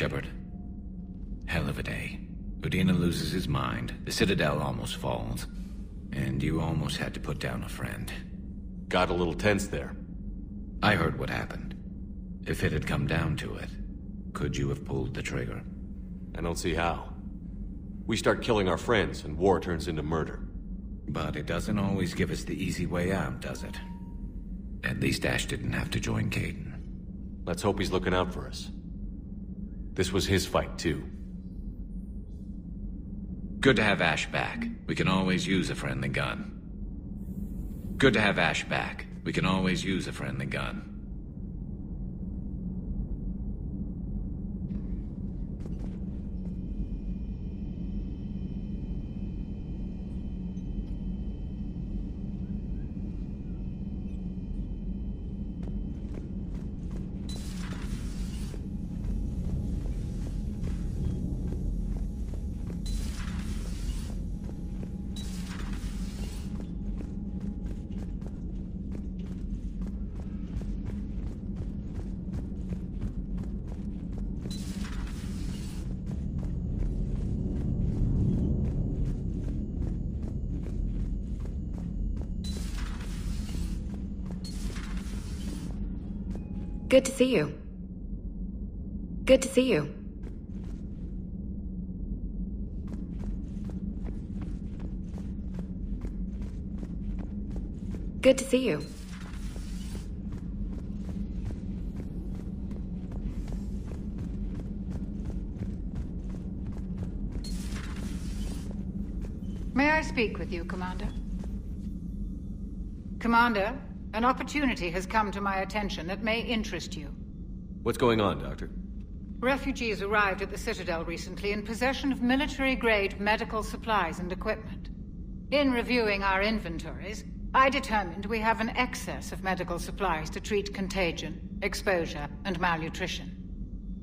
Shepard. Hell of a day. Udina loses his mind, the Citadel almost falls, and you almost had to put down a friend. Got a little tense there. I heard what happened. If it had come down to it, could you have pulled the trigger? I don't see how. We start killing our friends, and war turns into murder. But it doesn't always give us the easy way out, does it? At least Ash didn't have to join Caden. Let's hope he's looking out for us. This was his fight, too. Good to have Ash back. We can always use a friendly gun. Good to have Ash back. We can always use a friendly gun. Good to see you. Good to see you. Good to see you. May I speak with you, Commander? Commander, an opportunity has come to my attention that may interest you. What's going on, Doctor? Refugees arrived at the Citadel recently in possession of military-grade medical supplies and equipment. In reviewing our inventories, I determined we have an excess of medical supplies to treat contagion, exposure, and malnutrition.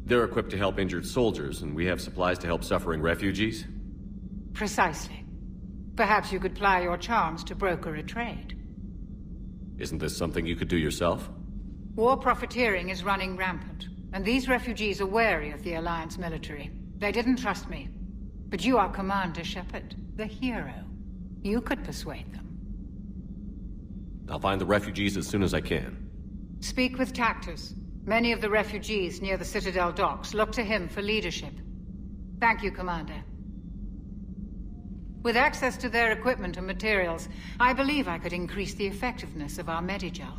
They're equipped to help injured soldiers, and we have supplies to help suffering refugees? Precisely. Perhaps you could ply your charms to broker a trade. Isn't this something you could do yourself? War profiteering is running rampant, and these refugees are wary of the Alliance military. They didn't trust me. But you are Commander Shepard, the hero. You could persuade them. I'll find the refugees as soon as I can. Speak with Tactus. Many of the refugees near the Citadel docks look to him for leadership. Thank you, Commander. With access to their equipment and materials, I believe I could increase the effectiveness of our Medigel.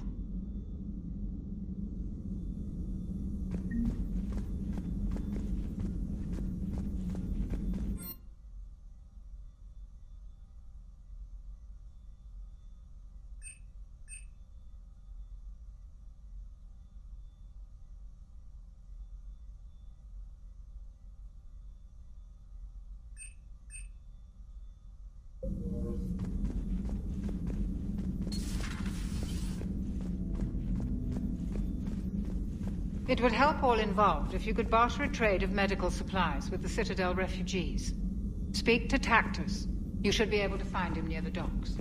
It would help all involved if you could barter a trade of medical supplies with the Citadel refugees. Speak to Tactus. You should be able to find him near the docks.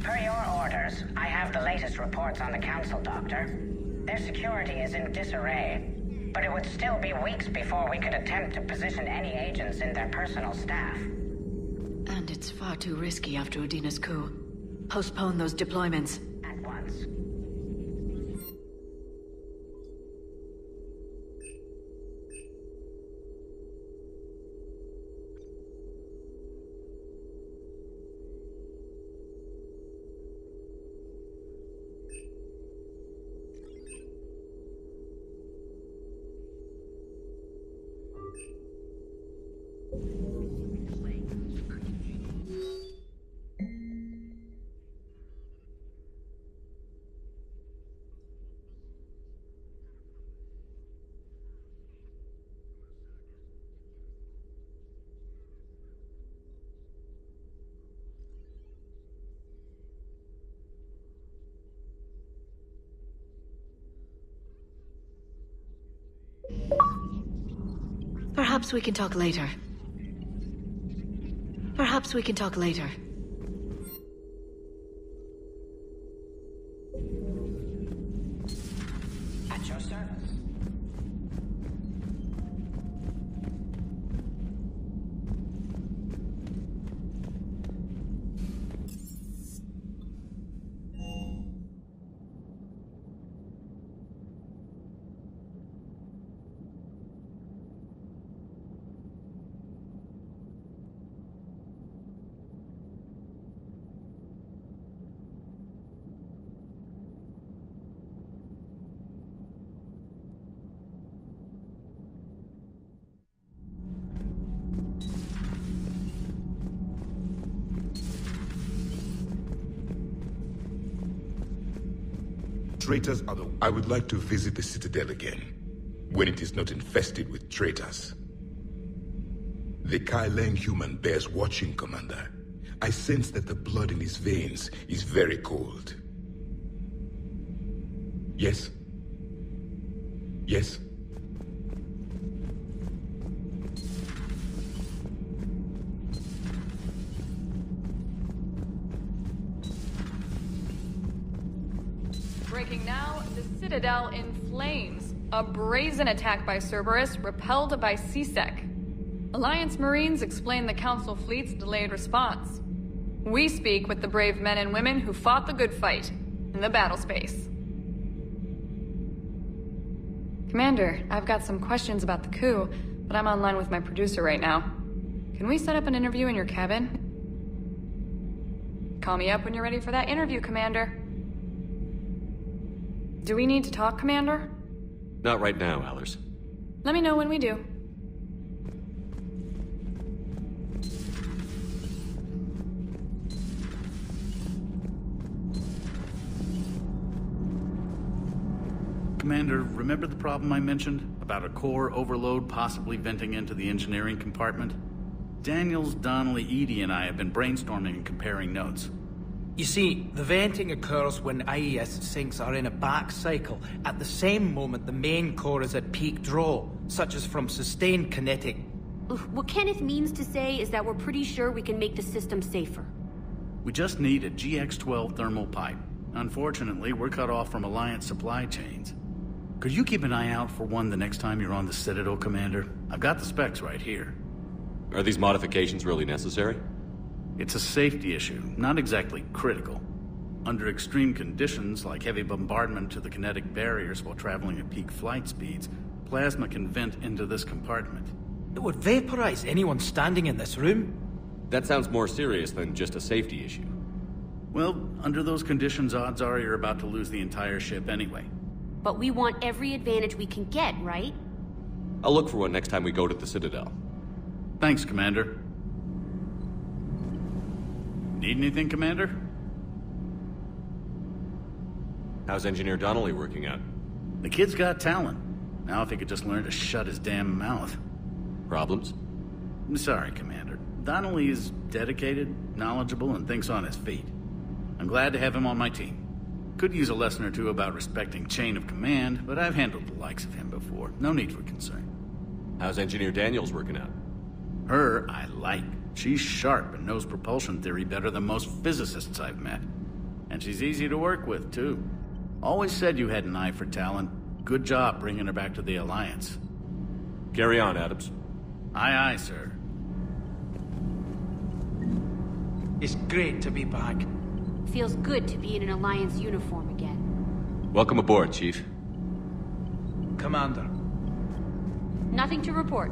Per your orders, I have the latest reports on the Council, Doctor. Their security is in disarray, but it would still be weeks before we could attempt to position any agents in their personal staff. And it's far too risky after Udina's coup. Postpone those deployments. At once. Perhaps we can talk later. Perhaps we can talk later. At your service. Traitors are the... I would like to visit the Citadel again, when it is not infested with traitors. The Kaileng human bears watching, Commander. I sense that the blood in his veins is very cold. Yes? Yes? Breaking now, the Citadel in flames. A brazen attack by Cerberus, repelled by C-Sec. Alliance Marines explain the Council fleet's delayed response. We speak with the brave men and women who fought the good fight in the battle space. Commander, I've got some questions about the coup, but I'm online with my producer right now. Can we set up an interview in your cabin? Call me up when you're ready for that interview, Commander. Do we need to talk, Commander? Not right now, Allers. Let me know when we do. Commander, remember the problem I mentioned? About a core overload possibly venting into the engineering compartment? Daniels, Donnelly, Edie, and I have been brainstorming and comparing notes. You see, the venting occurs when IES sinks are in a back cycle, at the same moment the main core is at peak draw, such as from sustained kinetic. What Kenneth means to say is that we're pretty sure we can make the system safer. We just need a GX-12 thermal pipe. Unfortunately, we're cut off from Alliance supply chains. Could you keep an eye out for one the next time you're on the Citadel, Commander? I've got the specs right here. Are these modifications really necessary? It's a safety issue, not exactly critical. Under extreme conditions, like heavy bombardment to the kinetic barriers while traveling at peak flight speeds, plasma can vent into this compartment. It would vaporize anyone standing in this room. That sounds more serious than just a safety issue. Well, under those conditions, odds are you're about to lose the entire ship anyway. But we want every advantage we can get, right? I'll look for one next time we go to the Citadel. Thanks, Commander. Need anything, Commander? How's Engineer Donnelly working out? The kid's got talent. Now if he could just learn to shut his damn mouth. Problems? I'm sorry, Commander. Donnelly is dedicated, knowledgeable, and thinks on his feet. I'm glad to have him on my team. Could use a lesson or two about respecting chain of command, but I've handled the likes of him before. No need for concern. How's Engineer Daniels working out? Her, I like. She's sharp and knows propulsion theory better than most physicists I've met. And she's easy to work with, too. Always said you had an eye for talent. Good job bringing her back to the Alliance. Carry on, Adams. Aye, aye, sir. It's great to be back. Feels good to be in an Alliance uniform again. Welcome aboard, Chief. Commander. Nothing to report.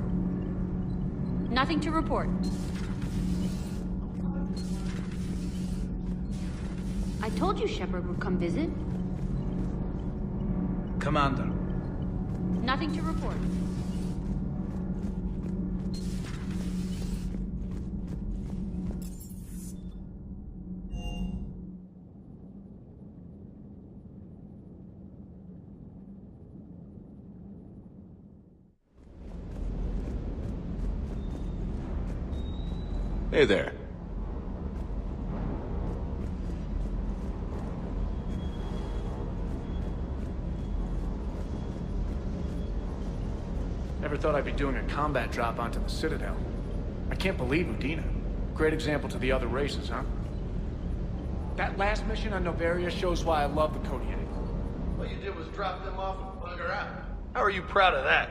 Nothing to report. I told you Shepard would come visit. Commander. Nothing to report. Hey there. Never thought I'd be doing a combat drop onto the Citadel. I can't believe Udina. Great example to the other races, huh? That last mission on Noveria shows why I love the Kodiak. All you did was drop them off and bugger out. How are you proud of that?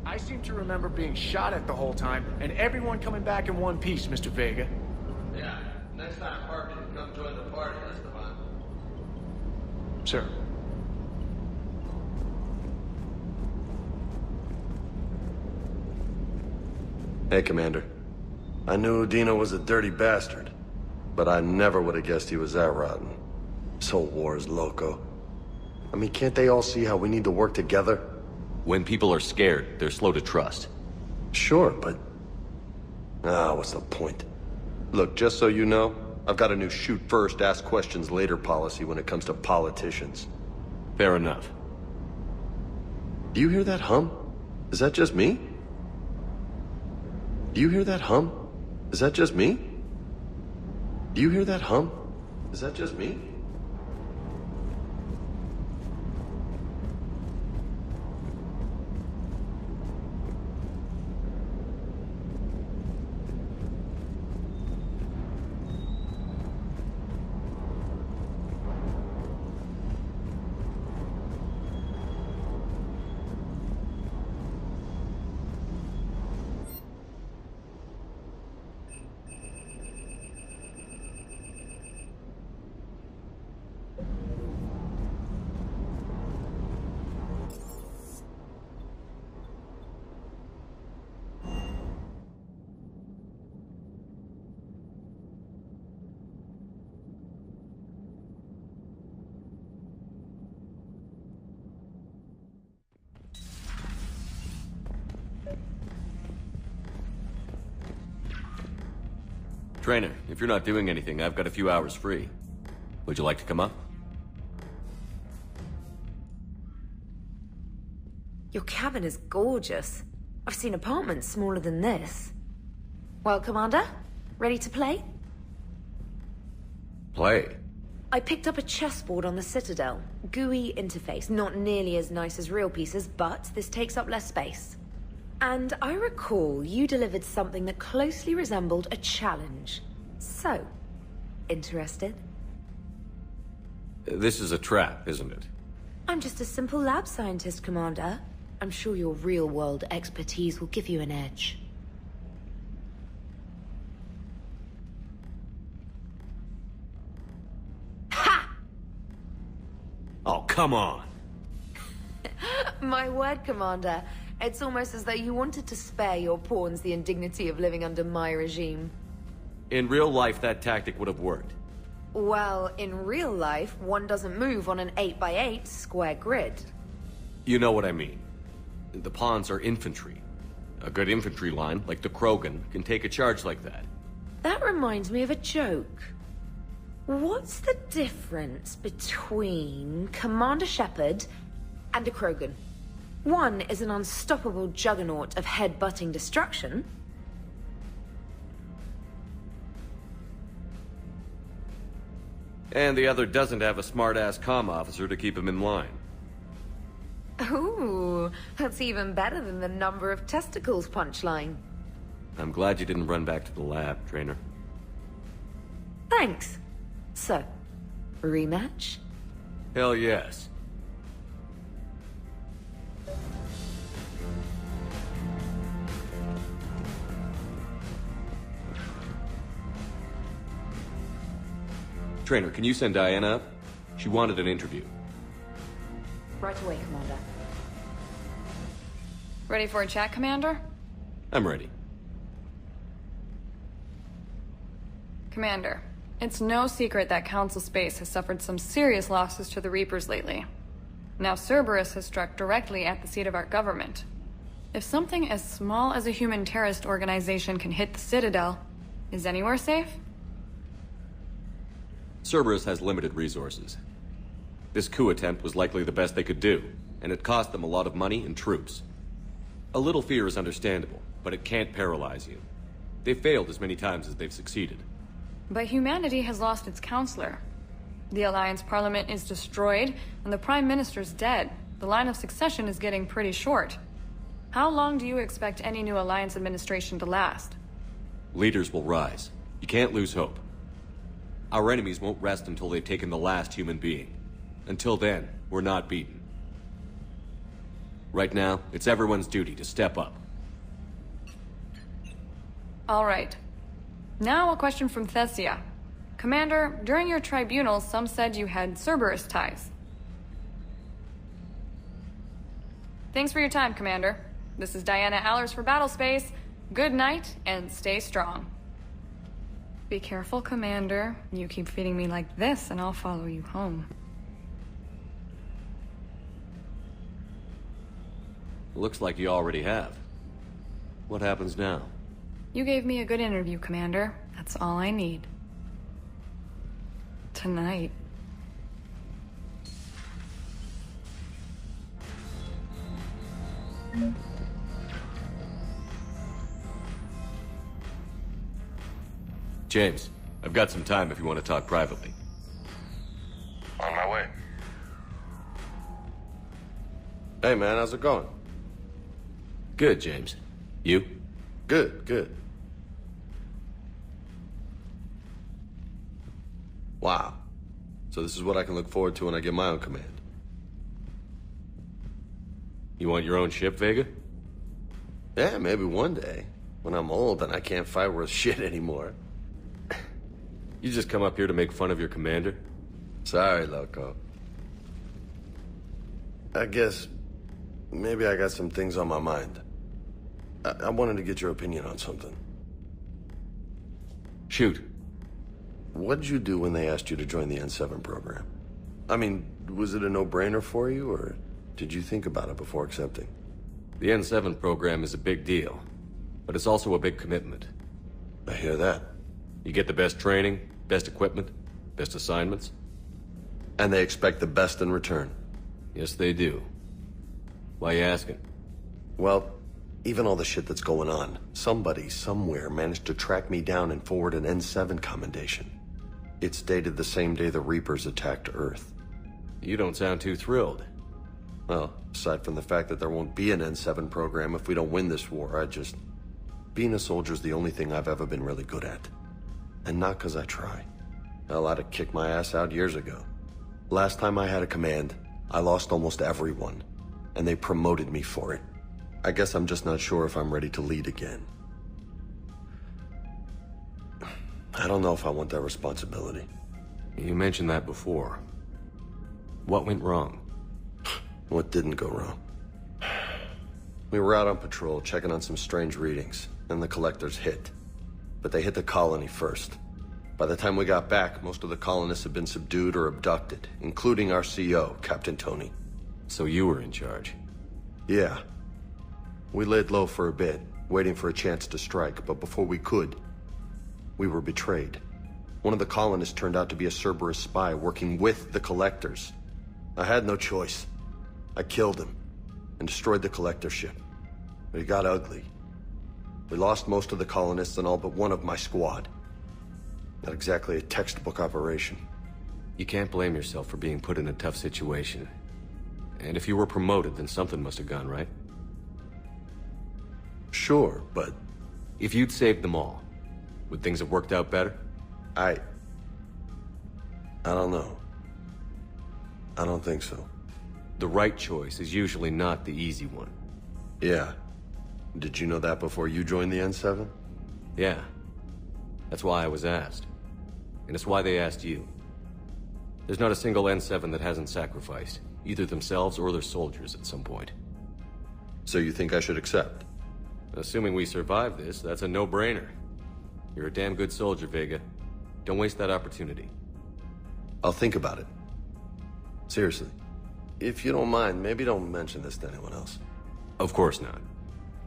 I seem to remember being shot at the whole time, and everyone coming back in one piece, Mr. Vega. Yeah, next time Harvey can come join the party, Esteban. Sir. Hey, Commander. I knew Udina was a dirty bastard, but I never would have guessed he was that rotten. This whole war is loco. I mean, can't they all see how we need to work together? When people are scared, they're slow to trust. Sure, but... what's the point? Look, just so you know, I've got a new shoot first, ask questions later policy when it comes to politicians. Fair enough. Do you hear that hum? Is that just me? Do you hear that hum? Is that just me? Do you hear that hum? Is that just me? Trainer, if you're not doing anything, I've got a few hours free. Would you like to come up? Your cabin is gorgeous. I've seen apartments smaller than this. Well, Commander, ready to play? Play? I picked up a chessboard on the Citadel. GUI interface, not nearly as nice as real pieces, but this takes up less space. And I recall you delivered something that closely resembled a challenge. So, interested? This is a trap, isn't it? I'm just a simple lab scientist, Commander. I'm sure your real-world expertise will give you an edge. Ha! Oh, come on! My word, Commander. It's almost as though you wanted to spare your pawns the indignity of living under my regime. In real life, that tactic would have worked. Well, in real life, one doesn't move on an 8x8 square grid. You know what I mean. The pawns are infantry. A good infantry line, like the Krogan, can take a charge like that. That reminds me of a joke. What's the difference between Commander Shepard and a Krogan? One is an unstoppable juggernaut of head-butting destruction. And the other doesn't have a smart-ass comm officer to keep him in line. Ooh, that's even better than the number of testicles punchline. I'm glad you didn't run back to the lab, Trainer. Thanks. So, rematch? Hell yes. Trainer, can you send Diana up? She wanted an interview. Right away, Commander. Ready for a chat, Commander? I'm ready. Commander, it's no secret that Council Space has suffered some serious losses to the Reapers lately. Now Cerberus has struck directly at the seat of our government. If something as small as a human terrorist organization can hit the Citadel, is anywhere safe? Cerberus has limited resources. This coup attempt was likely the best they could do, and it cost them a lot of money and troops. A little fear is understandable, but it can't paralyze you. They've failed as many times as they've succeeded. But humanity has lost its counselor. The Alliance Parliament is destroyed, and the Prime Minister's dead. The line of succession is getting pretty short. How long do you expect any new Alliance administration to last? Leaders will rise. You can't lose hope. Our enemies won't rest until they've taken the last human being. Until then, we're not beaten. Right now, it's everyone's duty to step up. All right. Now a question from Thessia. Commander, during your tribunal, some said you had Cerberus ties. Thanks for your time, Commander. This is Diana Allers for Battlespace. Good night, and stay strong. Be careful, Commander. You keep feeding me like this, and I'll follow you home. Looks like you already have. What happens now? You gave me a good interview, Commander. That's all I need. Tonight. James, I've got some time if you want to talk privately. On my way. Hey man, how's it going? Good, James. You? Good, good. Wow. So this is what I can look forward to when I get my own command. You want your own ship, Vega? Yeah, maybe one day. When I'm old and I can't fight worth shit anymore. You just come up here to make fun of your commander? Sorry, Loco. I guess maybe I got some things on my mind. I wanted to get your opinion on something. Shoot. What'd you do when they asked you to join the N7 program? I mean, was it a no-brainer for you, or did you think about it before accepting? The N7 program is a big deal, but it's also a big commitment. I hear that. You get the best training, best equipment, best assignments. And they expect the best in return. Yes, they do. Why you asking? Well, even all the shit that's going on, somebody somewhere managed to track me down and forward an N7 commendation. It's dated the same day the Reapers attacked Earth. You don't sound too thrilled. Well, aside from the fact that there won't be an N7 program if we don't win this war, being a soldier's the only thing I've ever been really good at. And not because I try. Hell, I'd have kicked my ass out years ago. Last time I had a command, I lost almost everyone. And they promoted me for it. I guess I'm just not sure if I'm ready to lead again. I don't know if I want that responsibility. You mentioned that before. What went wrong? What didn't go wrong? We were out on patrol, checking on some strange readings, and the collectors hit. But they hit the colony first. By the time we got back, most of the colonists had been subdued or abducted, including our CO, Captain Tony. So you were in charge? Yeah. We laid low for a bit, waiting for a chance to strike, but before we could, we were betrayed. One of the colonists turned out to be a Cerberus spy working with the collectors. I had no choice. I killed him and destroyed the collector ship. But it got ugly. We lost most of the colonists and all but one of my squad. Not exactly a textbook operation. You can't blame yourself for being put in a tough situation. And if you were promoted, then something must have gone right. Sure, but... If you'd saved them all, would things have worked out better? I don't know. I don't think so. The right choice is usually not the easy one. Yeah. Did you know that before you joined the N7? Yeah. That's why I was asked. And it's why they asked you. There's not a single N7 that hasn't sacrificed, either themselves or their soldiers at some point. So you think I should accept? Assuming we survive this, that's a no-brainer. You're a damn good soldier, Vega. Don't waste that opportunity. I'll think about it. Seriously. If you don't mind, maybe don't mention this to anyone else. Of course not.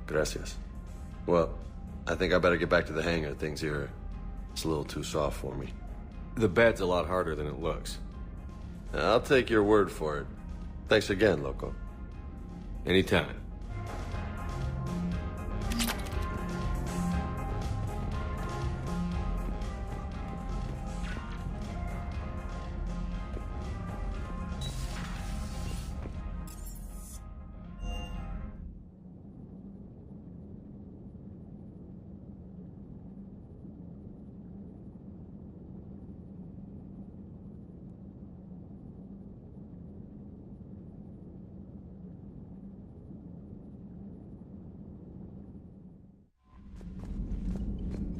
Gracias. Well, I think I better get back to the hangar. Things here, it's a little too soft for me. The bed's a lot harder than it looks. I'll take your word for it. Thanks again, Loco. Anytime.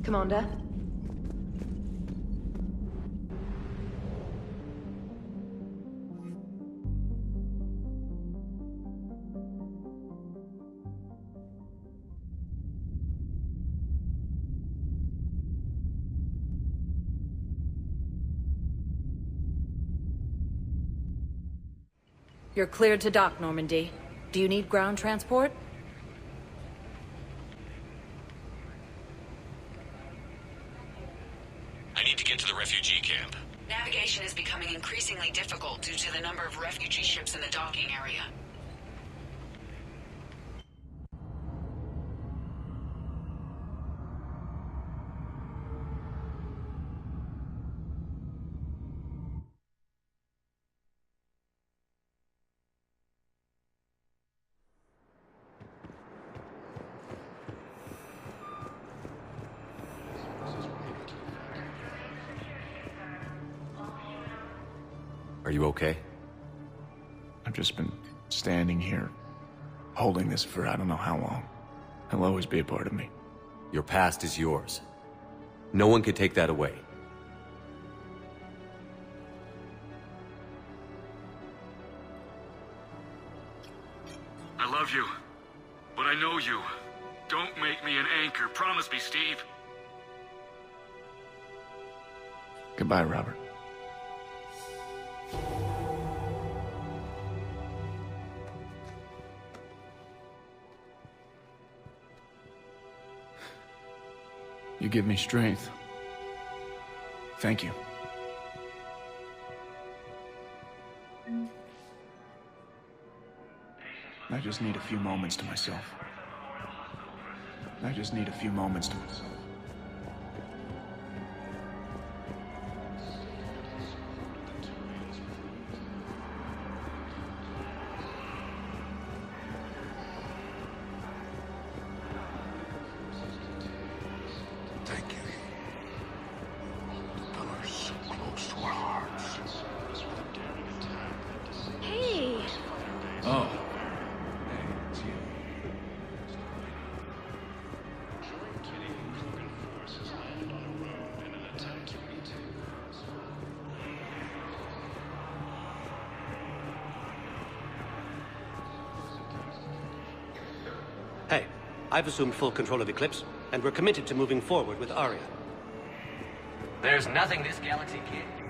Commander? You're cleared to dock, Normandy. Do you need ground transport? I need to get to the refugee camp. Navigation is becoming increasingly difficult due to the number of refugee ships in the docking area. Are you okay? I've just been standing here, holding this for I don't know how long. It'll always be a part of me. Your past is yours. No one can take that away. I love you, but I know you. Don't make me an anchor. Promise me, Steve. Goodbye, Robert. You give me strength. Thank you. I just need a few moments to myself. I just need a few moments to myself. Hey, I've assumed full control of Eclipse, and we're committed to moving forward with Aria. There's nothing this galaxy can't do.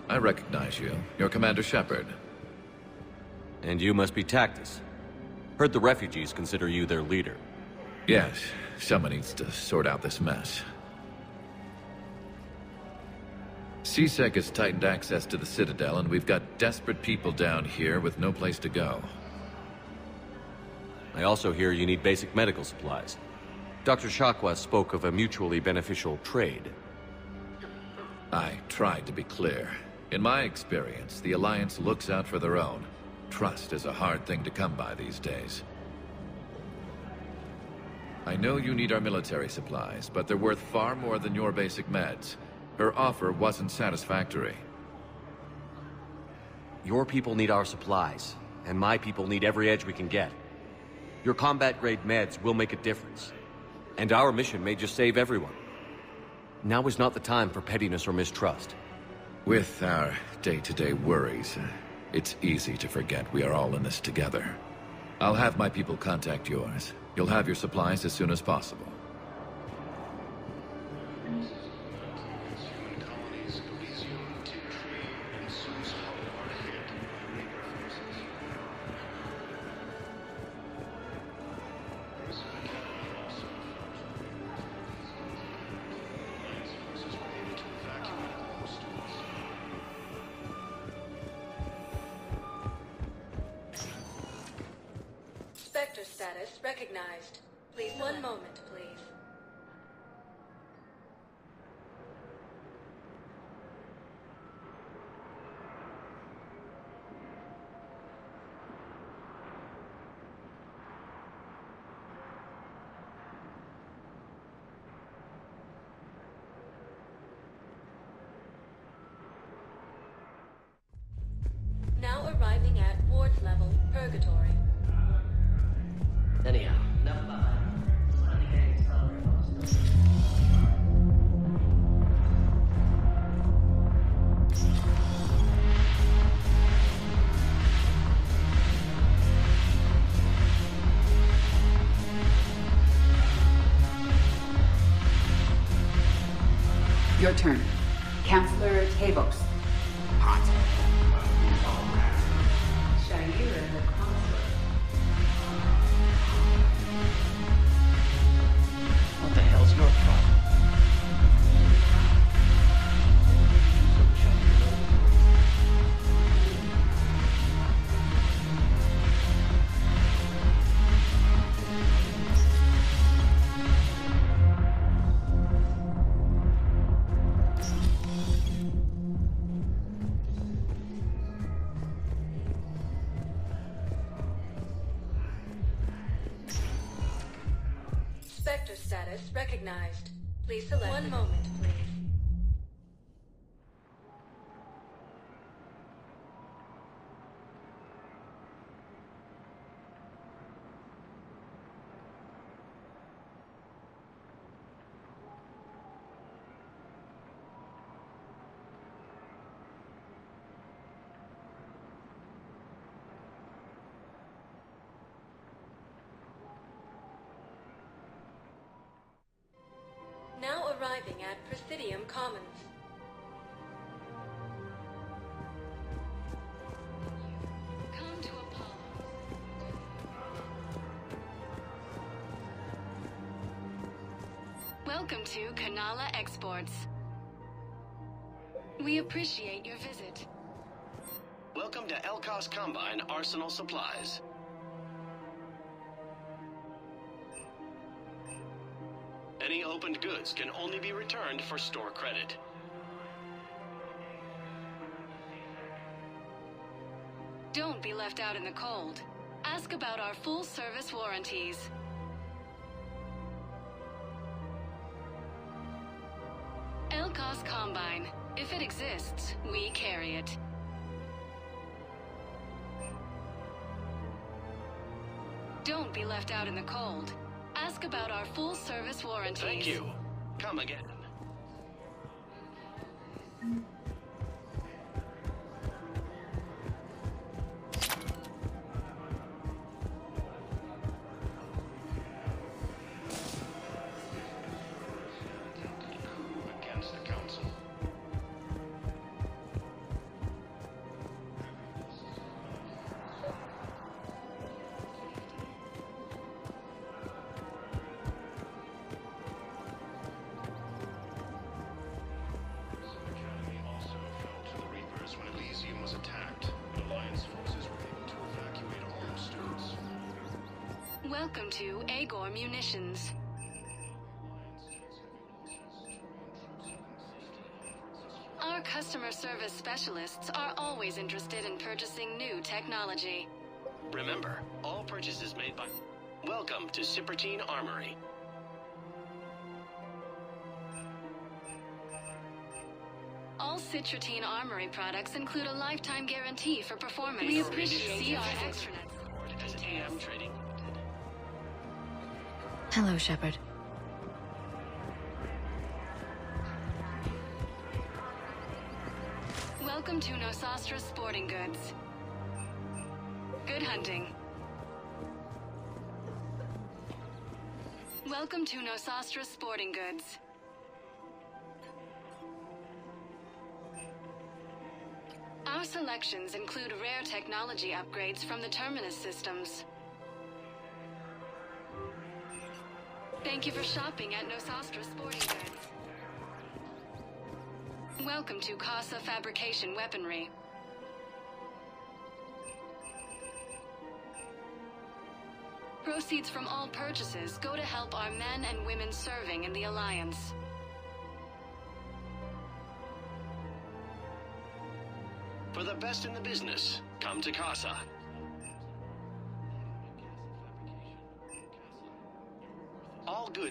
I recognize you. You're Commander Shepard. And you must be Tactus. Heard the refugees consider you their leader. Yes, someone needs to sort out this mess. CSEC has tightened access to the Citadel, and we've got desperate people down here with no place to go. I also hear you need basic medical supplies. Dr. Shakwa spoke of a mutually beneficial trade. I tried to be clear. In my experience, the Alliance looks out for their own. Trust is a hard thing to come by these days. I know you need our military supplies, but they're worth far more than your basic meds. Her offer wasn't satisfactory. Your people need our supplies, and my people need every edge we can get. Your combat-grade meds will make a difference. And our mission may just save everyone. Now is not the time for pettiness or mistrust. With our day-to-day worries, it's easy to forget we are all in this together. I'll have my people contact yours. You'll have your supplies as soon as possible. Status recognized. Please, one moment, please. Now arriving at ward level purgatory. Anyhow, enough about that. Your turn. Counselor Tavos. Hot. Shaira the Consul. What the hell's your problem? Spectre status recognized. Please select. One moment, please. Now arriving at Presidium Commons. Come to Apollo. Welcome to Kanala Exports. We appreciate your visit. Welcome to Elkos Combine Arsenal Supplies. Any opened goods can only be returned for store credit. Don't be left out in the cold. Ask about our full-service warranties. Elkos Combine. If it exists, we carry it. Don't be left out in the cold. Ask about our full-service warranties. Thank you. Come again. Against the council. Welcome to Agor Munitions. Our customer service specialists are always interested in purchasing new technology. Remember, all purchases made by... Welcome to Cipertine Armory. All Citrotine Armory products include a lifetime guarantee for performance. We appreciate your extranets. As AM Trading. Hello, Shepard. Welcome to Nosastra Sporting Goods. Good hunting. Welcome to Nosastra Sporting Goods. Our selections include rare technology upgrades from the Terminus systems. Thank you for shopping at Nosastra Sporting Goods. Welcome to Casa Fabrication Weaponry. Proceeds from all purchases go to help our men and women serving in the Alliance. For the best in the business, come to Casa. All good.